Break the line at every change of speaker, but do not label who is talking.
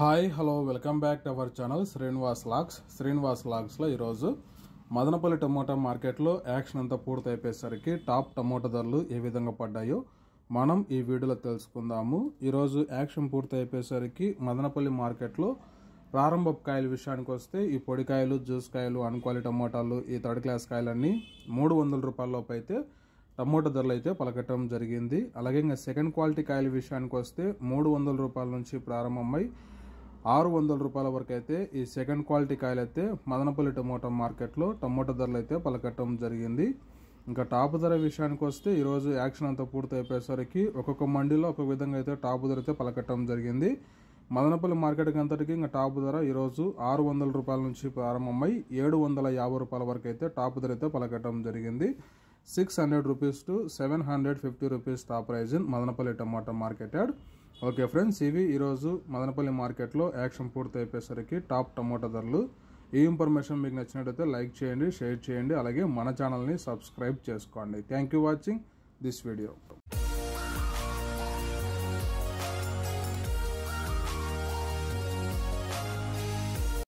Hi hello welcome back to our channel Srinivas లాగ్స్లో ఈరోజు Madanapalle tomato మార్కెట్లో యాక్షన్ అంతా పూర్తయిపోయేసరికి టాప్ టమోటా ధరలు ఏ విధంగా పడ్డాయో మనం ఈ వీడియోలో తెలుసుకుందాము. ఈరోజు యాక్షన్ పూర్తయిపోయేసరికి మదనపల్లి మార్కెట్లో ప్రారంభపు కాయల విషయానికి వస్తే ఈ పొడికాయలు, జ్యూస్ కాయలు, అన్క్వాలిటీ టమోటాలు, ఈ థర్డ్ క్లాస్ కాయలన్నీ 300 రూపాయల లోపు అయితే టమోటా ధరలు అయితే పలకటం జరిగింది. అలాగే ఇంకా సెకండ్ క్వాలిటీ కాయల విషయానికి వస్తే 300 రూపాయల నుంచి ప్రారంభమై 600 రూపాయల వరకు అయితే ఈ సెకండ్ క్వాలిటీ కాయలు అయితే మదనపల్లి టమోటా మార్కెట్లో టమోటా ధరలు అయితే పలకటం జరిగింది. ఇంకా టాప్ ధర విషయానికి వస్తే ఈరోజు యాక్షన్ అంతా పూర్తి అయిపోయేసరికి ఒక్కొక్క మండీలో ఒక విధంగా అయితే టాప్ ధర అయితే పలకటం జరిగింది. మదనపల్లి మార్కెట్కి అంతటికి ఇంకా టాప్ ధర ఈరోజు 600 రూపాయల నుంచి ప్రారంభమై 750 రూపాయల వరకు అయితే టాప్ ధర అయితే పలకటం జరిగింది. 600 rupees to 750 rupees top price in Madanapalle tomato market yard. Okay friends, ఇవి ఈరోజు మదనపల్లి మార్కెట్లో యాక్షన్ పూర్తి అయిపోయేసరికి టాప్ టమోటా ధరలు. ఈ ఇన్ఫర్మేషన్ మీకు నచ్చినట్టయితే లైక్ చేయండి, షేర్ చేయండి, అలాగే మన ఛానల్ని సబ్స్క్రైబ్ చేసుకోండి. Thank you watching this video.